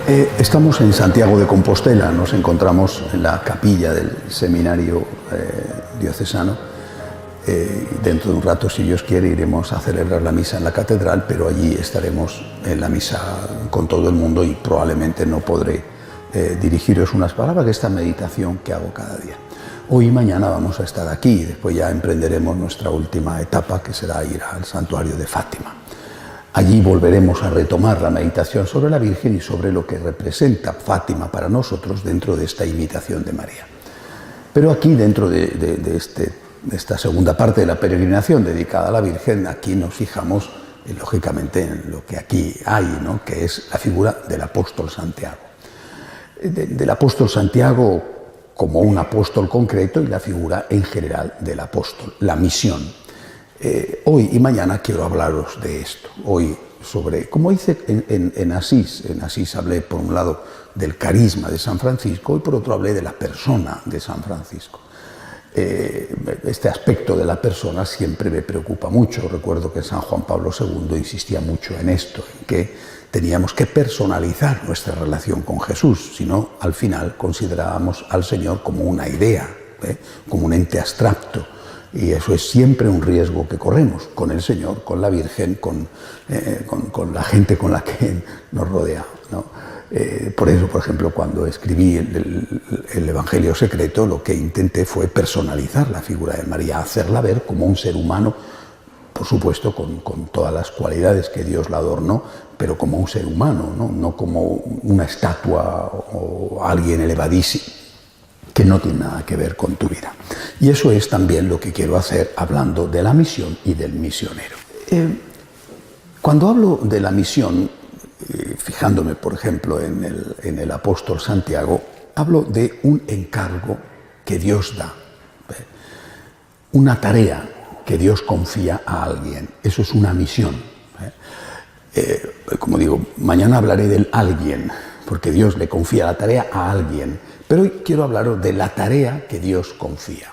Estamos en Santiago de Compostela, nos encontramos en la capilla del seminario diocesano. Dentro de un rato, si Dios quiere, iremos a celebrar la misa en la catedral, pero allí estaremos en la misa con todo el mundo y probablemente no podré dirigiros unas palabras de esta meditación que hago cada día. Hoy y mañana vamos a estar aquí y después ya emprenderemos nuestra última etapa, que será ir al santuario de Fátima. Allí volveremos a retomar la meditación sobre la Virgen y sobre lo que representa Fátima para nosotros dentro de esta imitación de María. Pero aquí, dentro de esta segunda parte de la peregrinación dedicada a la Virgen, aquí nos fijamos, lógicamente, en lo que aquí hay, ¿no?, que es la figura del apóstol Santiago. Del apóstol Santiago como un apóstol concreto y la figura en general del apóstol, la misión. Hoy y mañana quiero hablaros de esto. Hoy sobre, como hice en Asís hablé por un lado del carisma de San Francisco y por otro hablé de la persona de San Francisco. Este aspecto de la persona siempre me preocupa mucho. Recuerdo que San Juan Pablo II insistía mucho en esto, en que teníamos que personalizar nuestra relación con Jesús, si no, al final considerábamos al Señor como una idea, como un ente abstracto. Y eso es siempre un riesgo que corremos con el Señor, con la Virgen, con la gente con la que nos rodea, ¿no? Por eso, por ejemplo, cuando escribí el Evangelio secreto, lo que intenté fue personalizar la figura de María, hacerla ver como un ser humano, por supuesto con todas las cualidades que Dios la adornó, pero como un ser humano, no como una estatua o alguien elevadísimo, que no tiene nada que ver con tu vida. Y eso es también lo que quiero hacer hablando de la misión y del misionero. Cuando hablo de la misión, fijándome, por ejemplo, en el apóstol Santiago, hablo de un encargo que Dios da, una tarea que Dios confía a alguien. Eso es una misión. Como digo, mañana hablaré del alguien, porque Dios le confía la tarea a alguien. Pero hoy quiero hablaros de la tarea que Dios confía.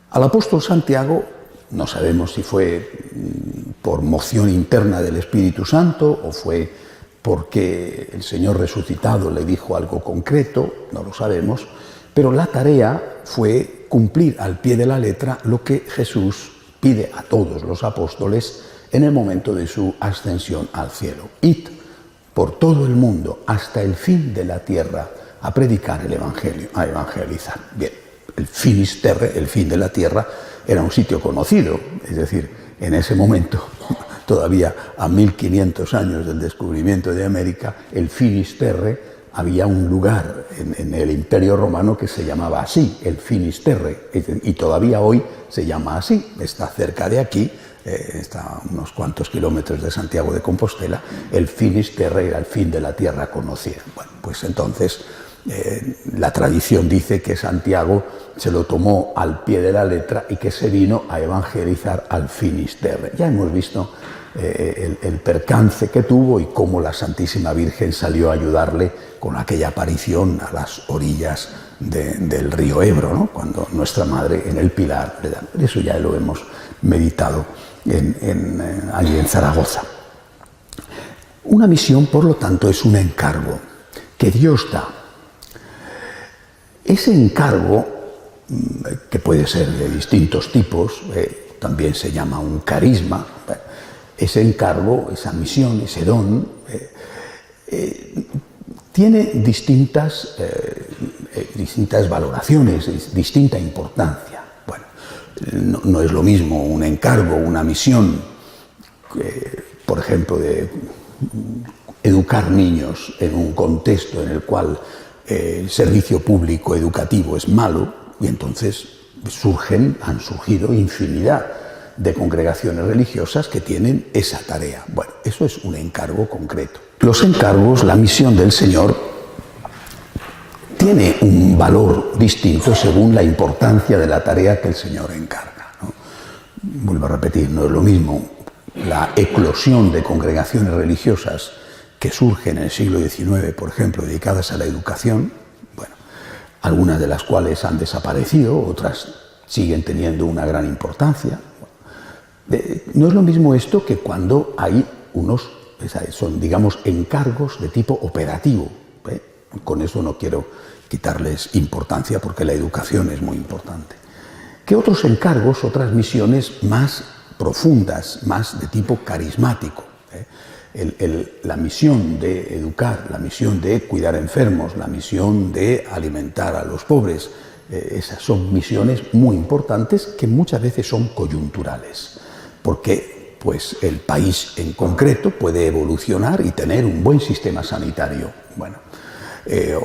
Al apóstol Santiago, no sabemos si fue por moción interna del Espíritu Santo o fue porque el Señor resucitado le dijo algo concreto, no lo sabemos, pero la tarea fue cumplir al pie de la letra lo que Jesús pide a todos los apóstoles en el momento de su ascensión al cielo. Id por todo el mundo hasta el fin de la tierra a predicar el Evangelio, a evangelizar. Bien, el finis terrae, el fin de la tierra, era un sitio conocido, es decir, en ese momento, todavía a 1500 años del descubrimiento de América, el finis terrae, había un lugar en el Imperio Romano que se llamaba así, el finis terrae, y todavía hoy se llama así, está cerca de aquí, está a unos cuantos kilómetros de Santiago de Compostela. El finis terrae era el fin de la tierra conocida. Bueno, pues entonces la tradición dice que Santiago se lo tomó al pie de la letra y que se vino a evangelizar al finis terrae. Ya hemos visto el percance que tuvo y cómo la Santísima Virgen salió a ayudarle con aquella aparición a las orillas del río Ebro, ¿no?, cuando nuestra Madre en el Pilar le da. Eso ya lo hemos meditado allí en Zaragoza. Una misión, por lo tanto, es un encargo que Dios da. Ese encargo, que puede ser de distintos tipos, también se llama un carisma. Ese encargo, esa misión, ese don, tiene distintas valoraciones, distinta importancia. Bueno, no es lo mismo un encargo, una misión, por ejemplo, de educar niños en un contexto en el cual el servicio público educativo es malo, y entonces han surgido infinidad de congregaciones religiosas que tienen esa tarea. Bueno, eso es un encargo concreto. Los encargos, la misión del Señor, tiene un valor distinto según la importancia de la tarea que el Señor encarga, ¿no? Vuelvo a repetir, no es lo mismo la eclosión de congregaciones religiosas que surgen en el siglo XIX, por ejemplo, dedicadas a la educación, bueno, algunas de las cuales han desaparecido, otras siguen teniendo una gran importancia. No es lo mismo esto que cuando hay unos son, digamos, encargos de tipo operativo. Con eso no quiero quitarles importancia porque la educación es muy importante. ¿Qué otros encargos, otras misiones más profundas, más de tipo carismático? La misión de educar, la misión de cuidar enfermos, la misión de alimentar a los pobres, esas son misiones muy importantes que muchas veces son coyunturales, porque pues, el país en concreto puede evolucionar y tener un buen sistema sanitario,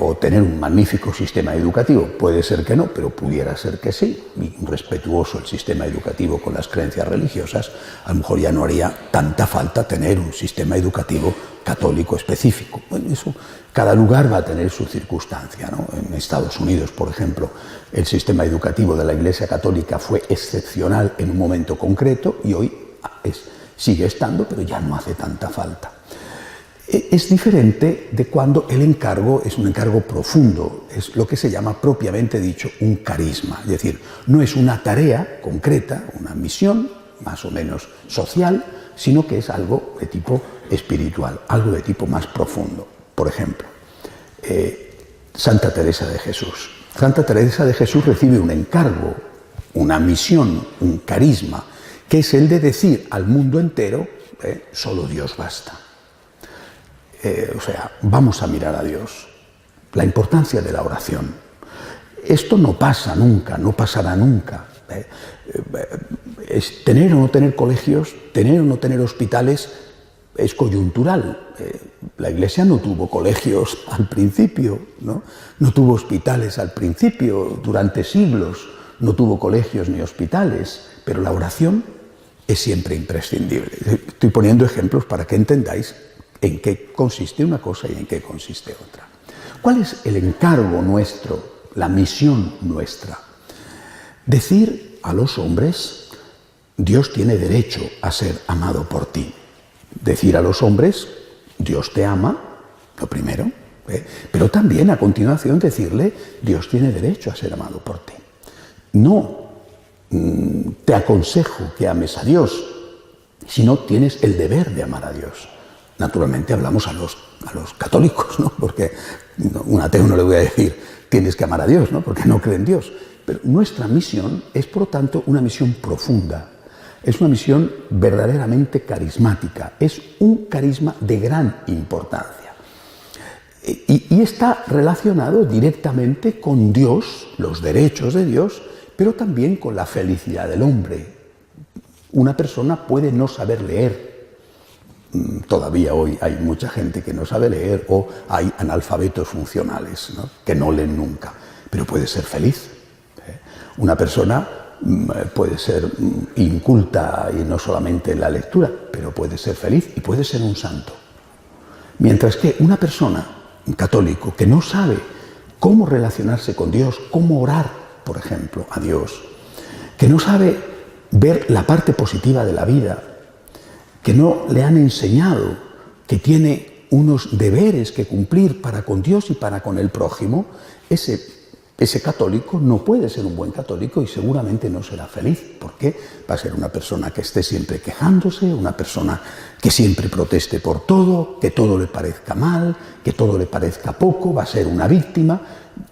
o tener un magnífico sistema educativo. Puede ser que no, pero pudiera ser que sí. Y respetuoso el sistema educativo con las creencias religiosas, a lo mejor ya no haría tanta falta tener un sistema educativo católico específico. Bueno, eso, cada lugar va a tener su circunstancia, ¿no? En Estados Unidos, por ejemplo, el sistema educativo de la Iglesia Católica fue excepcional en un momento concreto y hoy sigue estando, pero ya no hace tanta falta. Es diferente de cuando el encargo es un encargo profundo, es lo que se llama propiamente dicho un carisma, es decir, no es una tarea concreta, una misión más o menos social, sino que es algo de tipo espiritual, algo de tipo más profundo. Por ejemplo, Santa Teresa de Jesús. Santa Teresa de Jesús recibe un encargo, una misión, un carisma, que es el de decir al mundo entero, solo Dios basta. Vamos a mirar a Dios. La importancia de la oración. Esto no pasa nunca, no pasará nunca. Tener o no tener colegios, tener o no tener hospitales, es coyuntural. La Iglesia no tuvo colegios al principio, no tuvo hospitales al principio, durante siglos no tuvo colegios ni hospitales, pero la oración es siempre imprescindible. Estoy poniendo ejemplos para que entendáis en qué consiste una cosa y en qué consiste otra. ¿Cuál es el encargo nuestro, la misión nuestra? Decir a los hombres, Dios tiene derecho a ser amado por ti. Decir a los hombres, Dios te ama, lo primero, pero también a continuación decirle, Dios tiene derecho a ser amado por ti. No te aconsejo que ames a Dios, sino tienes el deber de amar a Dios. Naturalmente hablamos a los católicos, ¿no? Porque un ateo no le voy a decir tienes que amar a Dios, ¿no? Porque no cree en Dios. Pero nuestra misión es, por lo tanto, una misión profunda. Es una misión verdaderamente carismática. Es un carisma de gran importancia. Y está relacionado directamente con Dios, los derechos de Dios, pero también con la felicidad del hombre. Una persona puede no saber leer. Todavía hoy hay mucha gente que no sabe leer o hay analfabetos funcionales, ¿no? Que no leen nunca, pero puede ser feliz. Una persona puede ser inculta y no solamente en la lectura, pero puede ser feliz y puede ser un santo. Mientras que una persona, un católico, que no sabe cómo relacionarse con Dios, cómo orar, por ejemplo, a Dios, que no sabe ver la parte positiva de la vida, que no le han enseñado que tiene unos deberes que cumplir para con Dios y para con el prójimo, ese católico no puede ser un buen católico y seguramente no será feliz, porque va a ser una persona que esté siempre quejándose, una persona que siempre proteste por todo, que todo le parezca mal, que todo le parezca poco, va a ser una víctima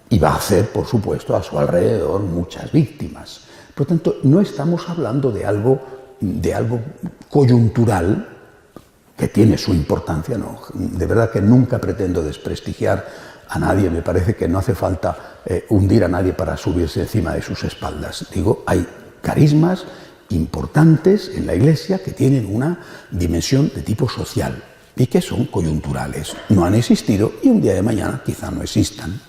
y va a hacer, por supuesto, a su alrededor muchas víctimas. Por lo tanto, no estamos hablando de algo coyuntural que tiene su importancia, no. De verdad que nunca pretendo desprestigiar a nadie, me parece que no hace falta hundir a nadie para subirse encima de sus espaldas. Digo, hay carismas importantes en la Iglesia que tienen una dimensión de tipo social y que son coyunturales. No han existido y un día de mañana quizá no existan.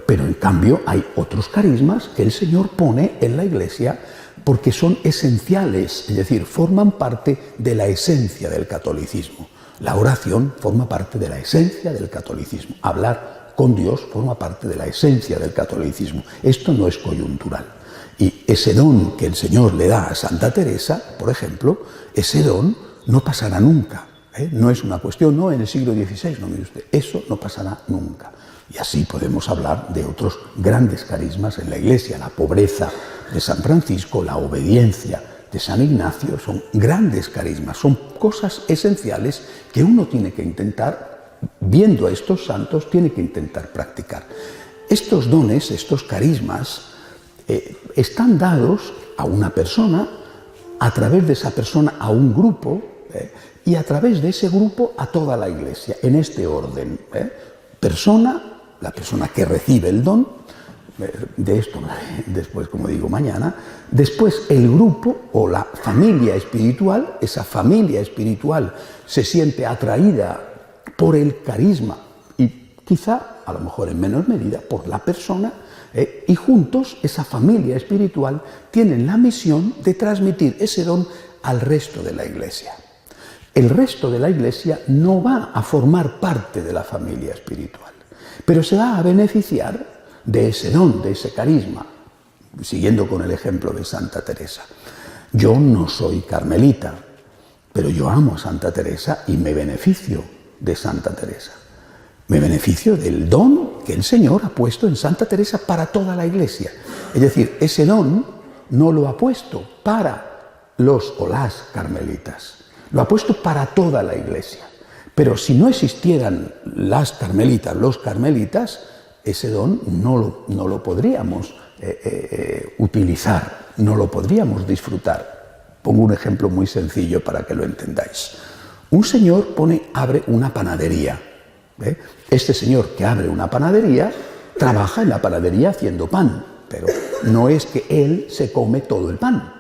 Pero en cambio hay otros carismas que el Señor pone en la Iglesia porque son esenciales, es decir, forman parte de la esencia del catolicismo. La oración forma parte de la esencia del catolicismo. Hablar con Dios forma parte de la esencia del catolicismo. Esto no es coyuntural. Y ese don que el Señor le da a Santa Teresa, por ejemplo, ese don no pasará nunca. No es una cuestión, no en el siglo XVI, no mire usted, eso no pasará nunca. Y así podemos hablar de otros grandes carismas en la Iglesia, la pobreza de San Francisco, la obediencia de San Ignacio son grandes carismas, son cosas esenciales que uno tiene que intentar, viendo a estos santos, tiene que intentar practicar. Estos dones, estos carismas, están dados a una persona, a través de esa persona a un grupo, y a través de ese grupo a toda la Iglesia, en este orden. Persona, la persona que recibe el don, de esto después, como digo, mañana. Después el grupo o la familia espiritual, esa familia espiritual se siente atraída por el carisma y quizá, a lo mejor en menor medida, por la persona, y juntos esa familia espiritual tienen la misión de transmitir ese don al resto de la Iglesia. El resto de la Iglesia no va a formar parte de la familia espiritual, pero se va a beneficiar de ese don, de ese carisma, siguiendo con el ejemplo de Santa Teresa. Yo no soy carmelita, pero yo amo a Santa Teresa y me beneficio de Santa Teresa. Me beneficio del don que el Señor ha puesto en Santa Teresa para toda la Iglesia. Es decir, ese don no lo ha puesto para los o las carmelitas, lo ha puesto para toda la Iglesia. Pero si no existieran las carmelitas, los carmelitas, ese don no lo podríamos utilizar, no lo podríamos disfrutar. Pongo un ejemplo muy sencillo para que lo entendáis. Un señor abre una panadería. Este señor que abre una panadería trabaja en la panadería haciendo pan, pero no es que él se come todo el pan,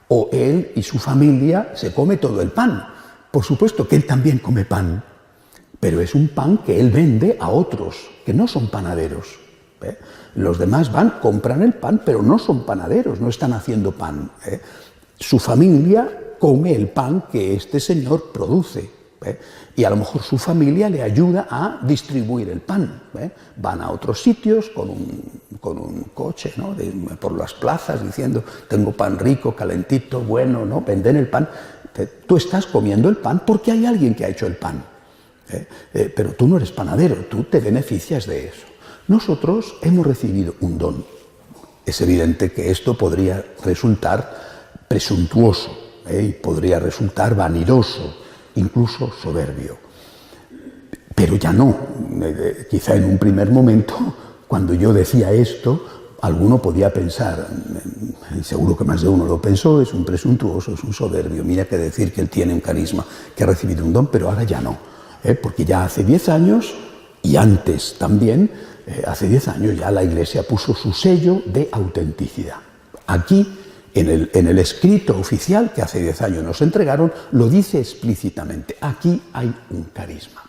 o él y su familia se come todo el pan. Por supuesto que él también come pan, pero es un pan que él vende a otros, que no son panaderos. Los demás compran el pan, pero no son panaderos, no están haciendo pan. Su familia come el pan que este señor produce. Y a lo mejor su familia le ayuda a distribuir el pan. Van a otros sitios con un coche, ¿no? Por las plazas diciendo, tengo pan rico, calentito, bueno, ¿no? Venden el pan. Tú estás comiendo el pan porque hay alguien que ha hecho el pan. Pero tú no eres panadero, tú te beneficias de eso. Nosotros hemos recibido un don. Es evidente que esto podría resultar presuntuoso, y podría resultar vanidoso, incluso soberbio. Pero ya no. Quizá en un primer momento, cuando yo decía esto, alguno podía pensar, y seguro que más de uno lo pensó, es un presuntuoso, es un soberbio, mira que decir que él tiene un carisma, que ha recibido un don, pero ahora ya no. Porque ya hace 10 años, y antes también, hace 10 años ya la Iglesia puso su sello de autenticidad. Aquí, en el escrito oficial que hace 10 años nos entregaron, lo dice explícitamente, aquí hay un carisma.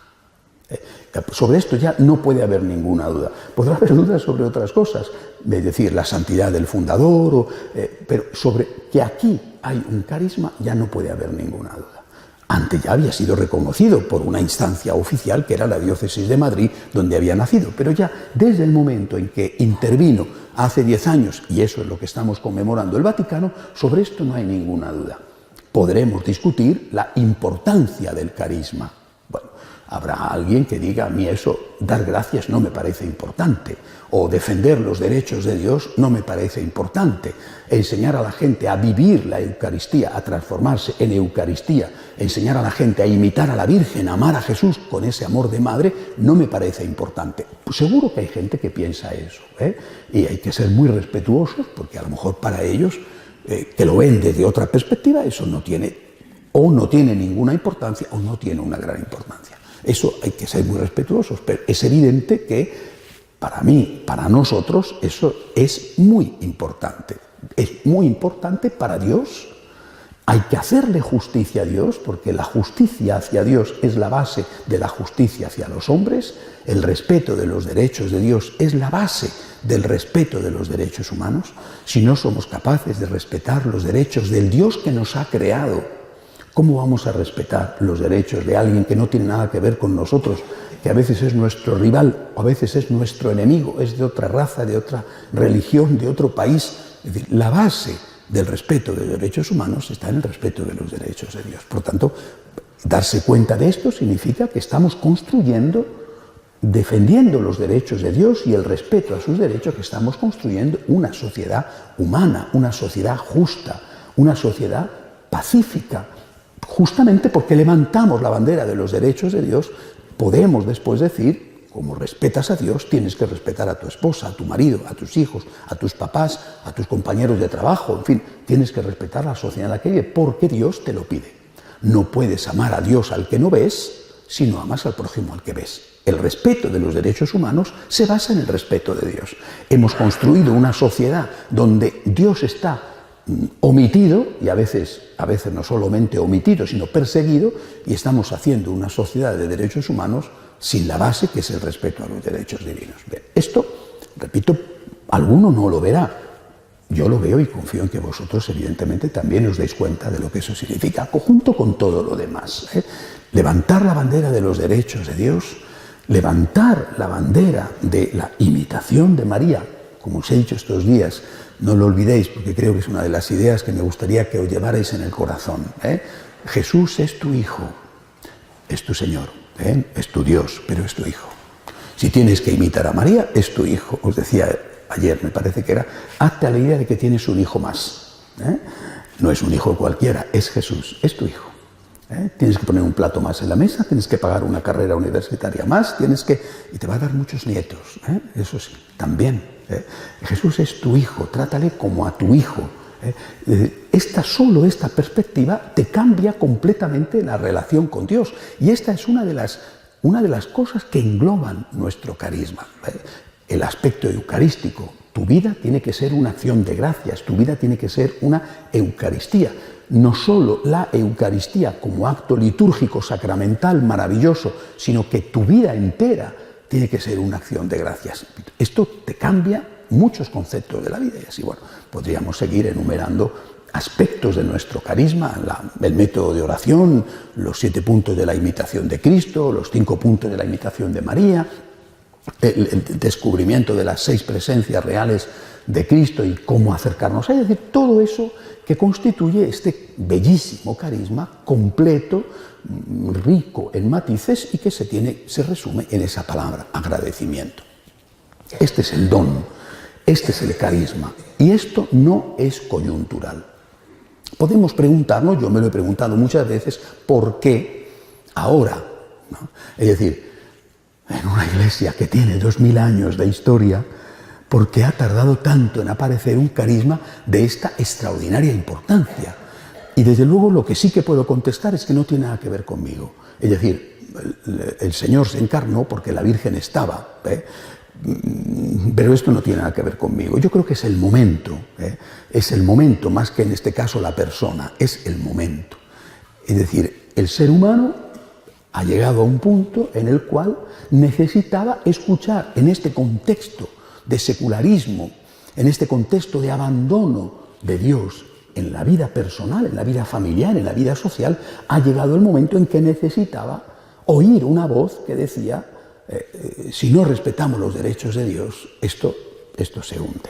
Sobre esto ya no puede haber ninguna duda. Podrá haber dudas sobre otras cosas, es decir, la santidad del fundador, pero sobre que aquí hay un carisma ya no puede haber ninguna duda. Antes ya había sido reconocido por una instancia oficial que era la Diócesis de Madrid, donde había nacido, pero ya desde el momento en que intervino hace 10 años, y eso es lo que estamos conmemorando el Vaticano, sobre esto no hay ninguna duda. Podremos discutir la importancia del carisma. Bueno, habrá alguien que diga, a mí eso, dar gracias no me parece importante, o defender los derechos de Dios no me parece importante, enseñar a la gente a vivir la Eucaristía, a transformarse en Eucaristía, enseñar a la gente a imitar a la Virgen, a amar a Jesús con ese amor de madre, no me parece importante. Pues seguro que hay gente que piensa eso, y hay que ser muy respetuosos, porque a lo mejor para ellos, que lo ven desde otra perspectiva, eso no tiene ninguna importancia o no tiene una gran importancia. Eso hay que ser muy respetuosos, pero es evidente que para mí, para nosotros, eso es muy importante. Es muy importante para Dios. Hay que hacerle justicia a Dios, porque la justicia hacia Dios es la base de la justicia hacia los hombres. El respeto de los derechos de Dios es la base del respeto de los derechos humanos. Si no somos capaces de respetar los derechos del Dios que nos ha creado, ¿cómo vamos a respetar los derechos de alguien que no tiene nada que ver con nosotros, que a veces es nuestro rival o a veces es nuestro enemigo, es de otra raza, de otra religión, de otro país? Es decir, la base del respeto de los derechos humanos está en el respeto de los derechos de Dios. Por tanto, darse cuenta de esto significa que estamos construyendo, defendiendo los derechos de Dios y el respeto a sus derechos, que estamos construyendo una sociedad humana, una sociedad justa, una sociedad pacífica. Justamente porque levantamos la bandera de los derechos de Dios, podemos después decir, como respetas a Dios, tienes que respetar a tu esposa, a tu marido, a tus hijos, a tus papás, a tus compañeros de trabajo, en fin, tienes que respetar la sociedad en la que vives, porque Dios te lo pide. No puedes amar a Dios al que no ves, si no amas al prójimo al que ves. El respeto de los derechos humanos se basa en el respeto de Dios. Hemos construido una sociedad donde Dios está omitido, y a veces no solamente omitido, sino perseguido, y estamos haciendo una sociedad de derechos humanos sin la base que es el respeto a los derechos divinos. Bien, esto, repito, alguno no lo verá. Yo lo veo y confío en que vosotros, evidentemente, también os deis cuenta de lo que eso significa, junto con todo lo demás. Levantar la bandera de los derechos de Dios, levantar la bandera de la imitación de María, como os he dicho estos días, no lo olvidéis, porque creo que es una de las ideas que me gustaría que os llevarais en el corazón. Jesús es tu Hijo, es tu Señor, es tu Dios, pero es tu Hijo. Si tienes que imitar a María, es tu Hijo. Os decía ayer, me parece que era, hazte a la idea de que tienes un hijo más. No es un hijo cualquiera, es Jesús, es tu Hijo. Tienes que poner un plato más en la mesa, tienes que pagar una carrera universitaria más, y te va a dar muchos nietos, eso sí, también. Jesús es tu Hijo, trátale como a tu Hijo. Solo esta perspectiva te cambia completamente la relación con Dios. Y esta es una de las cosas que engloban nuestro carisma. El aspecto eucarístico. Tu vida tiene que ser una acción de gracias, tu vida tiene que ser una Eucaristía. No solo la Eucaristía como acto litúrgico, sacramental, maravilloso, sino que tu vida entera tiene que ser una acción de gracias. Esto te cambia muchos conceptos de la vida. Y así, bueno, podríamos seguir enumerando aspectos de nuestro carisma, el método de oración, los 7 puntos de la imitación de Cristo, los 5 puntos de la imitación de María, el descubrimiento de las 6 presencias reales de Cristo y cómo acercarnos a ella. Es decir, todo eso que constituye este bellísimo carisma completo, rico en matices y que se resume en esa palabra, agradecimiento. Este es el don, este es el carisma, y esto no es coyuntural. Podemos preguntarnos, yo me lo he preguntado muchas veces, ¿por qué ahora? ¿No? Es decir, en una iglesia que tiene 2000 años de historia, ¿por qué ha tardado tanto en aparecer un carisma de esta extraordinaria importancia? Y desde luego lo que sí que puedo contestar es que no tiene nada que ver conmigo. Es decir, el Señor se encarnó porque la Virgen estaba, pero esto no tiene nada que ver conmigo. Yo creo que es el momento más que en este caso la persona, es el momento. Es decir, el ser humano ha llegado a un punto en el cual necesitaba escuchar en este contexto de secularismo, en este contexto de abandono de Dios en la vida personal, en la vida familiar, en la vida social, ha llegado el momento en que necesitaba oír una voz que decía, si no respetamos los derechos de Dios, esto se hunde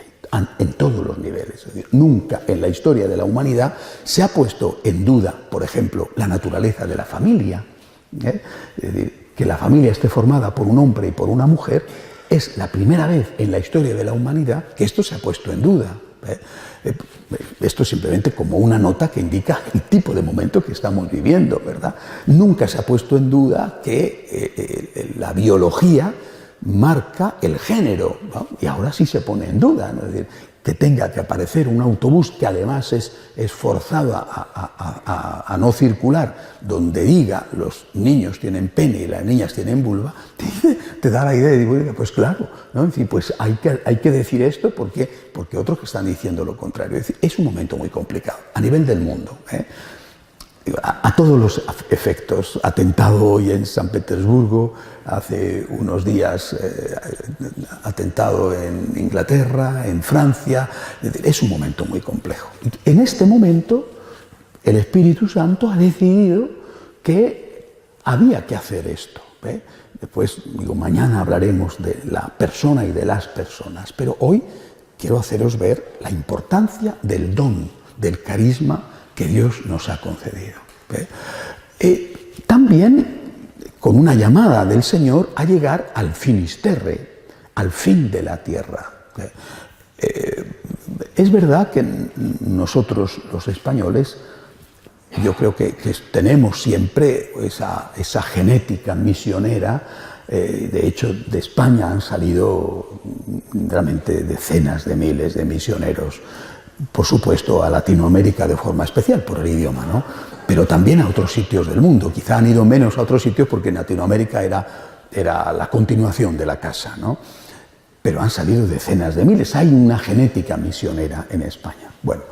en todos los niveles. Es decir, nunca en la historia de la humanidad se ha puesto en duda, por ejemplo, la naturaleza de la familia. Es decir, que la familia esté formada por un hombre y por una mujer es la primera vez en la historia de la humanidad que esto se ha puesto en duda. Esto simplemente como una nota que indica el tipo de momento que estamos viviendo, ¿verdad? Nunca se ha puesto en duda que la biología marca el género, ¿no? Y ahora sí se pone en duda, ¿no? Es decir, que tenga que aparecer un autobús que además es forzado a no circular, donde diga los niños tienen pene y las niñas tienen vulva, te da la idea de decir, pues claro, ¿no? Es decir, pues hay que decir esto porque otros que están diciendo lo contrario. Es decir, es un momento muy complicado a nivel del mundo, a todos los efectos. Atentado hoy en San Petersburgo, hace unos días atentado en Inglaterra, en Francia. Es un momento muy complejo. En este momento el Espíritu Santo ha decidido que había que hacer esto. Después, mañana hablaremos de la persona y de las personas, pero hoy quiero haceros ver la importancia del don, del carisma que Dios nos ha concedido. También con una llamada del Señor a llegar al finisterre, al fin de la tierra. Es verdad que nosotros, los españoles, yo creo que tenemos siempre esa genética misionera. De hecho, de España han salido realmente decenas de miles de misioneros, por supuesto a Latinoamérica de forma especial por el idioma, ¿no? Pero también a otros sitios del mundo. Quizá han ido menos a otros sitios porque en Latinoamérica era la continuación de la casa, ¿no? Pero han salido decenas de miles. Hay una genética misionera en España. Bueno,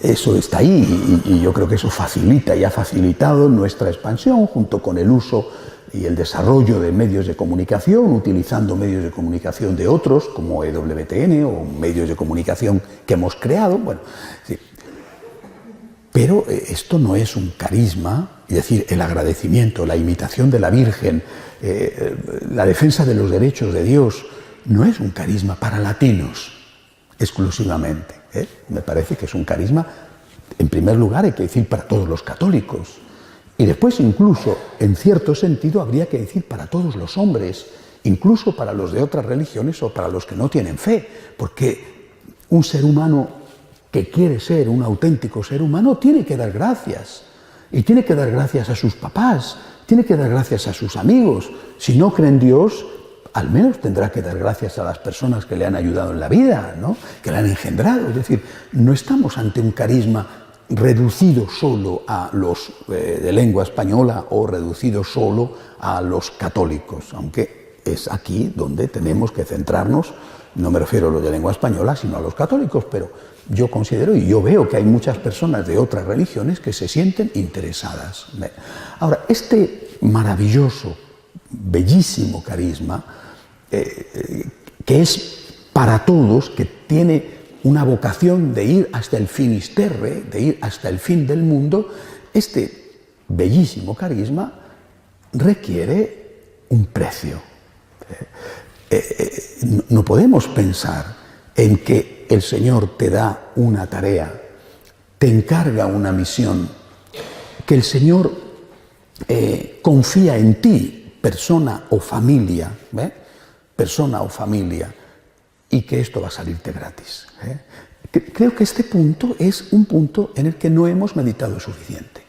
eso está ahí y yo creo que eso facilita y ha facilitado nuestra expansión junto con el uso y el desarrollo de medios de comunicación, utilizando medios de comunicación de otros como EWTN o medios de comunicación que hemos creado. Bueno, sí. Pero esto no es un carisma, es decir, el agradecimiento, la imitación de la Virgen, la defensa de los derechos de Dios, no es un carisma para latinos exclusivamente. Me parece que es un carisma, en primer lugar, hay que decir para todos los católicos. Y después, incluso, en cierto sentido, habría que decir para todos los hombres, incluso para los de otras religiones o para los que no tienen fe. Porque un ser humano que quiere ser un auténtico ser humano tiene que dar gracias. Y tiene que dar gracias a sus papás, tiene que dar gracias a sus amigos. Si no cree en Dios, al menos tendrá que dar gracias a las personas que le han ayudado en la vida, ¿no? Que le han engendrado. Es decir, no estamos ante un carisma reducido solo a los de lengua española o reducido solo a los católicos, aunque es aquí donde tenemos que centrarnos. No me refiero a los de lengua española, sino a los católicos, pero yo considero y yo veo que hay muchas personas de otras religiones que se sienten interesadas. Ahora, este maravilloso, bellísimo carisma, que es para todos, que tiene una vocación de ir hasta el finisterre, de ir hasta el fin del mundo, este bellísimo carisma requiere un precio. No podemos pensar en que el Señor te da una tarea, te encarga una misión, que el Señor confía en ti, persona o familia, persona o familia, y que esto va a salirte gratis. Creo que este punto es un punto en el que no hemos meditado suficiente.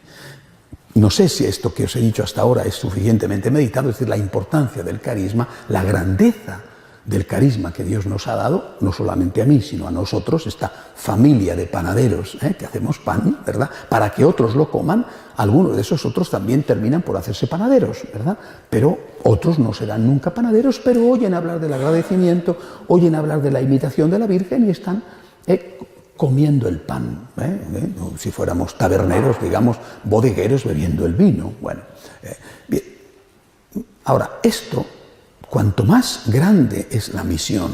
No sé si esto que os he dicho hasta ahora es suficientemente meditado, es decir, la importancia del carisma, la grandeza del carisma que Dios nos ha dado, no solamente a mí, sino a nosotros, esta familia de panaderos que hacemos pan, ¿verdad?, para que otros lo coman. Algunos de esos otros también terminan por hacerse panaderos, ¿verdad?, pero otros no serán nunca panaderos, pero oyen hablar del agradecimiento, oyen hablar de la imitación de la Virgen y están comiendo el pan, si fuéramos taberneros, digamos, bodegueros bebiendo el vino. Bueno, bien. Ahora, esto, cuanto más grande es la misión,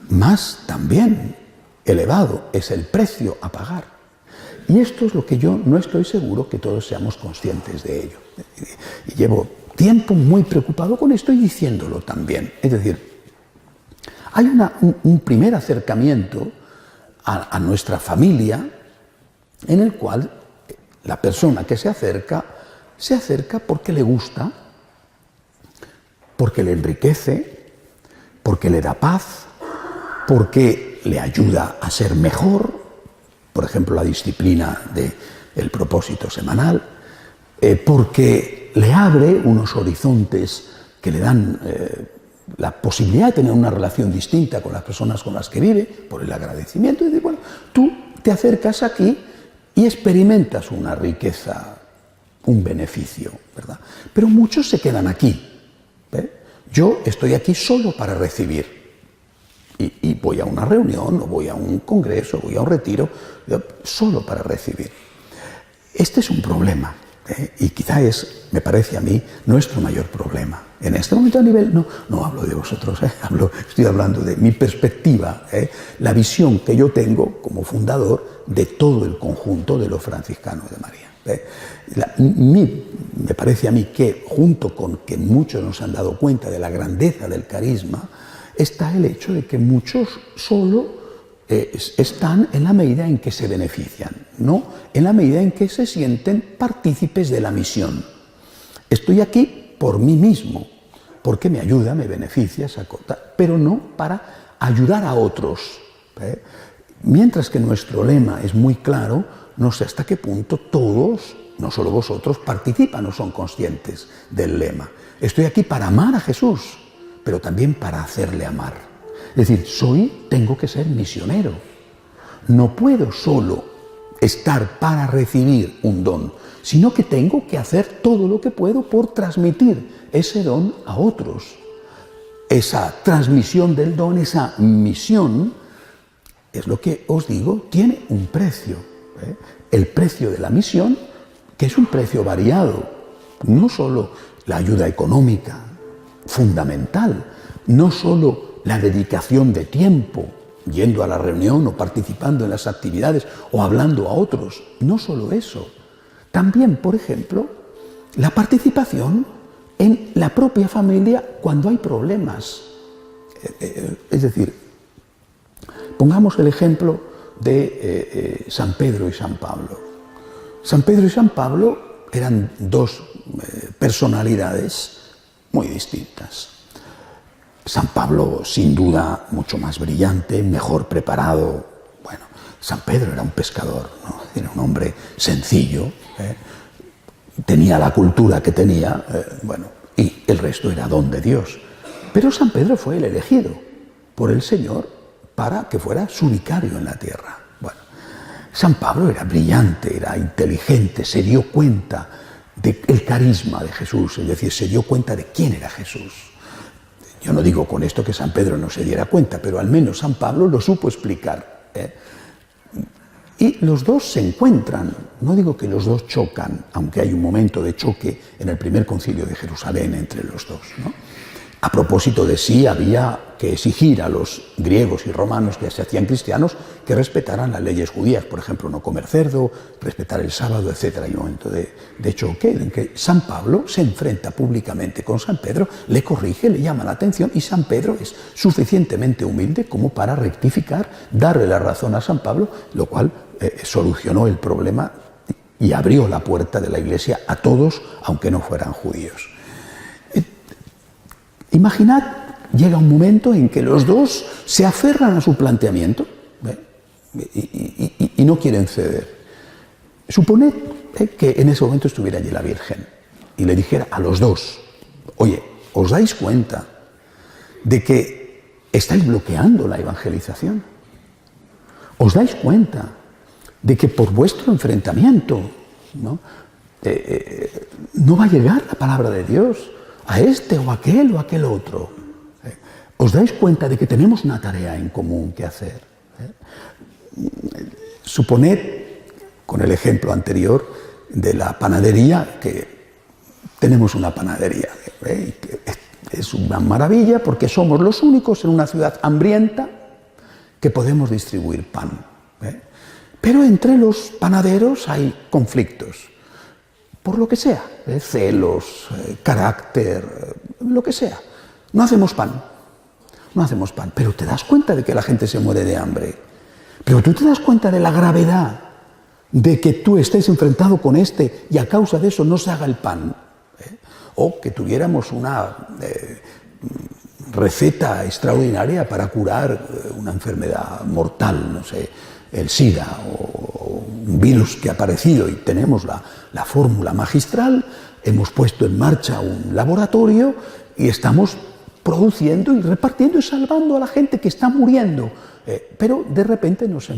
más también elevado es el precio a pagar. Y esto es lo que yo no estoy seguro que todos seamos conscientes de ello. Y llevo tiempo muy preocupado con esto y diciéndolo también. Es decir, hay un primer acercamiento a nuestra familia en el cual la persona que se acerca porque le gusta, porque le enriquece, porque le da paz, porque le ayuda a ser mejor, por ejemplo, la disciplina del propósito semanal, porque le abre unos horizontes que le dan la posibilidad de tener una relación distinta con las personas con las que vive, por el agradecimiento, y decir, bueno, tú te acercas aquí y experimentas una riqueza, un beneficio, ¿verdad? Pero muchos se quedan aquí. Yo estoy aquí solo para recibir. Y voy a una reunión, o voy a un congreso, voy a un retiro, solo para recibir. Este es un problema, y quizá es, me parece a mí, nuestro mayor problema. En este momento a nivel, no hablo de vosotros, estoy hablando de mi perspectiva, la visión que yo tengo como fundador de todo el conjunto de los franciscanos de María. Me parece a mí que, junto con que muchos nos han dado cuenta de la grandeza del carisma, está el hecho de que muchos solo están en la medida en que se benefician, no en la medida en que se sienten partícipes de la misión. Estoy aquí por mí mismo, porque me ayuda, me beneficia, pero no para ayudar a otros. Mientras que nuestro lema es muy claro, no sé hasta qué punto todos, no solo vosotros, participan o son conscientes del lema. Estoy aquí para amar a Jesús, pero también para hacerle amar. Es decir, tengo que ser misionero. No puedo solo estar para recibir un don, sino que tengo que hacer todo lo que puedo por transmitir ese don a otros. Esa transmisión del don, esa misión, es lo que os digo, tiene un precio. El precio de la misión, que es un precio variado, no solo la ayuda económica, fundamental, no solo la dedicación de tiempo, yendo a la reunión o participando en las actividades o hablando a otros, no solo eso. También, por ejemplo, la participación en la propia familia cuando hay problemas. Es decir, pongamos el ejemplo de San Pedro y San Pablo. San Pedro y San Pablo eran dos personalidades muy distintas. San Pablo, sin duda, mucho más brillante, mejor preparado. Bueno, San Pedro era un pescador, ¿no? Era un hombre sencillo, tenía la cultura que tenía, y el resto era don de Dios. Pero San Pedro fue el elegido por el Señor para que fuera su vicario en la tierra. Bueno, San Pablo era brillante, era inteligente, se dio cuenta del carisma de Jesús, es decir, se dio cuenta de quién era Jesús. Yo no digo con esto que San Pedro no se diera cuenta, pero al menos San Pablo lo supo explicar. Y los dos se encuentran, no digo que los dos chocan, aunque hay un momento de choque en el primer concilio de Jerusalén entre los dos, ¿no? A propósito de si había que exigir a los griegos y romanos que se hacían cristianos que respetaran las leyes judías, por ejemplo, no comer cerdo, respetar el sábado, etc. Hay un momento de choque en que San Pablo se enfrenta públicamente con San Pedro, le corrige, le llama la atención y San Pedro es suficientemente humilde como para rectificar, darle la razón a San Pablo, lo cual solucionó el problema y abrió la puerta de la Iglesia a todos, aunque no fueran judíos. Imaginad, llega un momento en que los dos se aferran a su planteamiento y no quieren ceder. Suponed que en ese momento estuviera allí la Virgen y le dijera a los dos: oye, ¿os dais cuenta de que estáis bloqueando la evangelización? ¿Os dais cuenta de que por vuestro enfrentamiento no va a llegar la palabra de Dios a este o aquel otro? ¿Os dais cuenta de que tenemos una tarea en común que hacer? Suponed, con el ejemplo anterior de la panadería, que tenemos una panadería. Es una maravilla porque somos los únicos en una ciudad hambrienta que podemos distribuir pan. Pero entre los panaderos hay conflictos. Por lo que sea, celos, carácter, lo que sea. No hacemos pan, pero te das cuenta de que la gente se muere de hambre. Pero tú te das cuenta de la gravedad de que tú estés enfrentado con este y a causa de eso no se haga el pan. O que tuviéramos una receta extraordinaria para curar una enfermedad mortal, no sé, el SIDA o un virus que ha aparecido y tenemos la fórmula magistral, hemos puesto en marcha un laboratorio y estamos produciendo y repartiendo y salvando a la gente que está muriendo. Pero de repente nos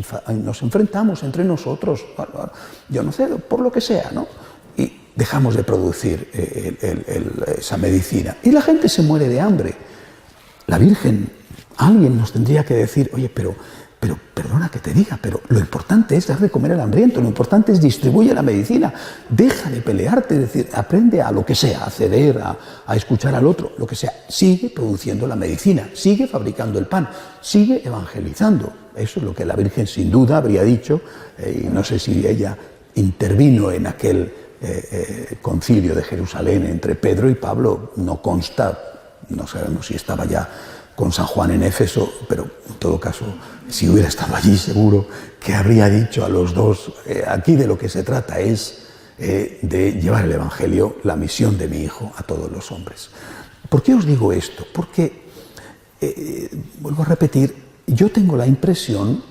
enfrentamos entre nosotros, yo no sé, por lo que sea, ¿no? Y dejamos de producir esa medicina. Y la gente se muere de hambre. La Virgen, alguien nos tendría que decir: oye, pero perdona que te diga, pero lo importante es dar de comer al hambriento, lo importante es distribuir la medicina, deja de pelearte, es decir, aprende a lo que sea, a ceder, a escuchar al otro, lo que sea, sigue produciendo la medicina, sigue fabricando el pan, sigue evangelizando. Eso es lo que la Virgen sin duda habría dicho, y no sé si ella intervino en aquel concilio de Jerusalén entre Pedro y Pablo, no consta, no sabemos si estaba ya con San Juan en Éfeso, pero en todo caso, si hubiera estado allí, seguro que habría dicho a los dos: aquí de lo que se trata es de llevar el Evangelio, la misión de mi Hijo, a todos los hombres. ¿Por qué os digo esto? Porque vuelvo a repetir, yo tengo la impresión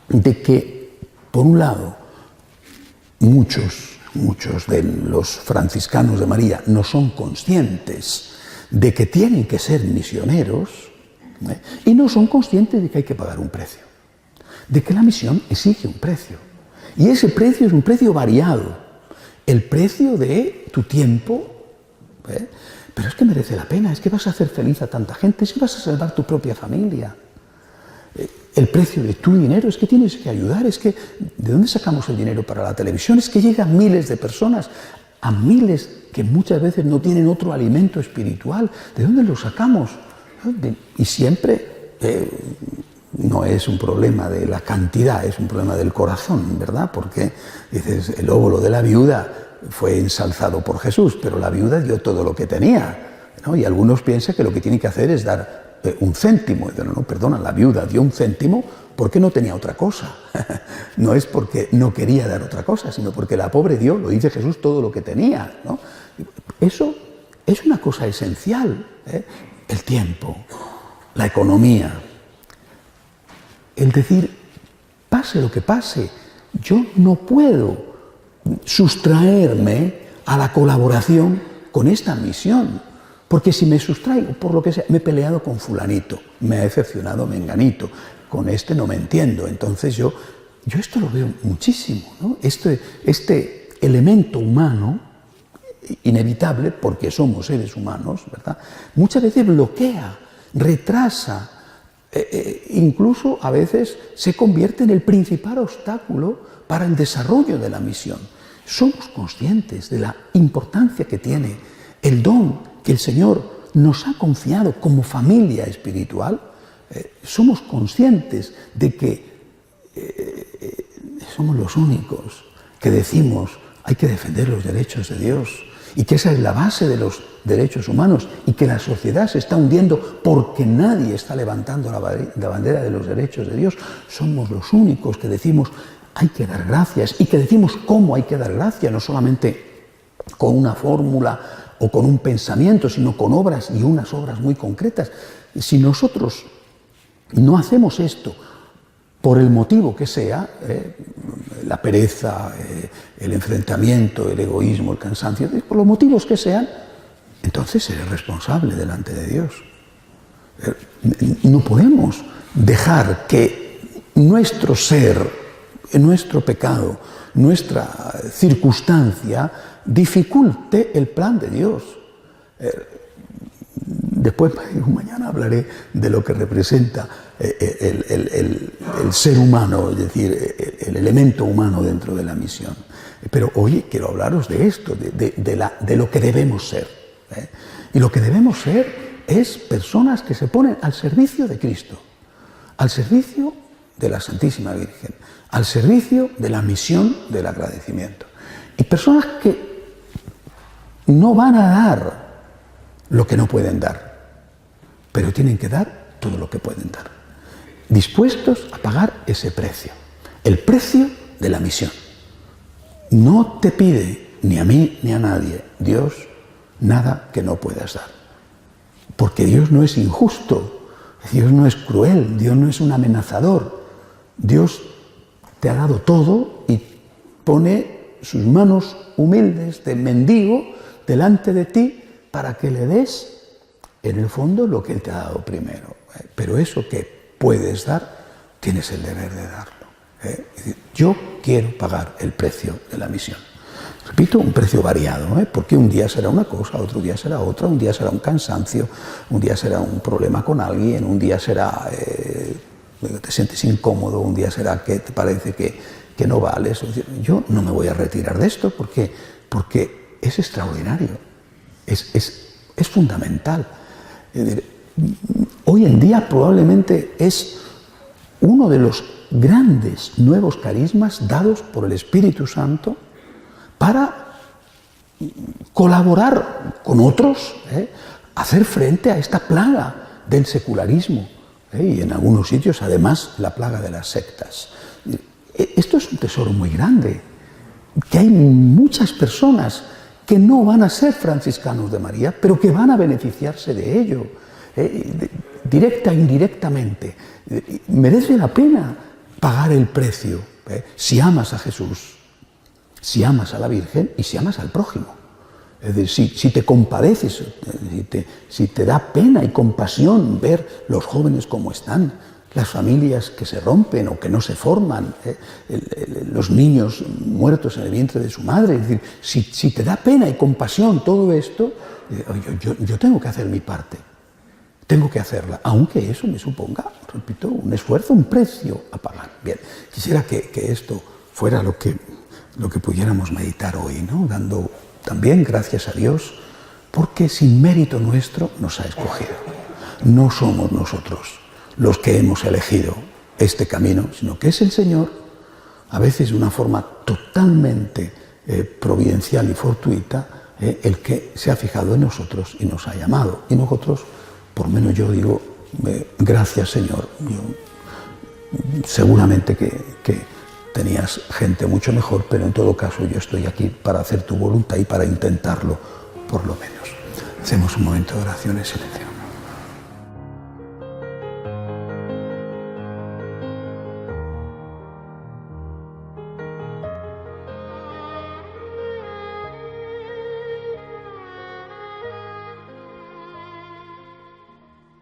de que, por un lado, muchos de los franciscanos de María no son conscientes de que tienen que ser misioneros, y no son conscientes de que hay que pagar un precio, de que la misión exige un precio, y ese precio es un precio variado, el precio de tu tiempo, pero es que merece la pena, es que vas a hacer feliz a tanta gente, es que vas a salvar tu propia familia. El precio de tu dinero, es que tienes que ayudar, es que ¿de dónde sacamos el dinero para la televisión? Es que llegan miles de personas, a miles que muchas veces no tienen otro alimento espiritual. ¿De dónde lo sacamos? Y siempre no es un problema de la cantidad, es un problema del corazón, ¿verdad? Porque dices, el óbolo de la viuda fue ensalzado por Jesús, pero la viuda dio todo lo que tenía, ¿no? Y algunos piensan que lo que tienen que hacer es dar un céntimo. No, perdona, la viuda dio un céntimo porque no tenía otra cosa. No es porque no quería dar otra cosa, sino porque la pobre dio, lo dice Jesús, todo lo que tenía, ¿no? Eso es una cosa esencial, el tiempo, la economía, el decir, pase lo que pase, yo no puedo sustraerme a la colaboración con esta misión. Porque si me sustraigo, por lo que sea, me he peleado con fulanito, me ha decepcionado menganito, con este no me entiendo. Entonces yo esto lo veo muchísimo, ¿no? Este elemento humano, inevitable, porque somos seres humanos, ¿verdad? Muchas veces bloquea, retrasa, incluso a veces se convierte en el principal obstáculo para el desarrollo de la misión. Somos conscientes de la importancia que tiene el don que el Señor nos ha confiado como familia espiritual. Somos conscientes de que somos los únicos que decimos hay que defender los derechos de Dios y que esa es la base de los derechos humanos y que la sociedad se está hundiendo porque nadie está levantando la bandera de los derechos de Dios. Somos los únicos que decimos hay que dar gracias y que decimos cómo hay que dar gracias, no solamente con una fórmula o con un pensamiento, sino con obras y unas obras muy concretas. Si nosotros no hacemos esto por el motivo que sea, la pereza, el enfrentamiento, el egoísmo, el cansancio, por los motivos que sean, entonces seré responsable delante de Dios. No podemos dejar que nuestro ser, nuestro pecado, nuestra circunstancia dificulte el plan de Dios. Después, mañana hablaré de lo que representa el ser humano, es decir, el elemento humano dentro de la misión. Pero hoy quiero hablaros de esto, de lo que debemos ser. Y lo que debemos ser es personas que se ponen al servicio de Cristo, al servicio de la Santísima Virgen, al servicio de la misión del agradecimiento. Y personas que no van a dar lo que no pueden dar, pero tienen que dar todo lo que pueden dar, dispuestos a pagar ese precio, el precio de la misión. No te pide, ni a mí ni a nadie, Dios, nada que no puedas dar, porque Dios no es injusto, Dios no es cruel, Dios no es un amenazador. Dios te ha dado todo y pone sus manos humildes de mendigo delante de ti para que le des, en el fondo, lo que Él te ha dado primero. Pero eso que puedes dar, tienes el deber de darlo. Es decir, yo quiero pagar el precio de la misión. Repito, un precio variado, porque un día será una cosa, otro día será otra, un día será un cansancio, un día será un problema con alguien, un día será te sientes incómodo, un día será que te parece que no vales. Yo no me voy a retirar de esto porque es extraordinario, es fundamental. Es decir, hoy en día probablemente es uno de los grandes nuevos carismas dados por el Espíritu Santo para colaborar con otros, hacer frente a esta plaga del secularismo, y en algunos sitios además la plaga de las sectas. Esto es un tesoro muy grande, que hay muchas personas que no van a ser franciscanos de María, pero que van a beneficiarse de ello. directa e indirectamente. Merece la pena pagar el precio, si amas a Jesús, si amas a la Virgen y si amas al prójimo. Es decir, si te compadeces, si te da pena y compasión ver los jóvenes cómo están, las familias que se rompen o que no se forman, los niños muertos en el vientre de su madre. Es decir, si te da pena y compasión todo esto, yo tengo que hacer mi parte, tengo que hacerla, aunque eso me suponga, repito, un esfuerzo, un precio a pagar. Bien, quisiera que esto fuera lo que pudiéramos meditar hoy, ¿no? Dando también gracias a Dios, porque sin mérito nuestro nos ha escogido. No somos nosotros los que hemos elegido este camino, sino que es el Señor, a veces de una forma totalmente providencial y fortuita, el que se ha fijado en nosotros y nos ha llamado. Y nosotros, por lo menos yo digo, gracias Señor. Seguramente que tenías gente mucho mejor, pero en todo caso yo estoy aquí para hacer tu voluntad y para intentarlo, por lo menos. Hacemos un momento de oración en silencio.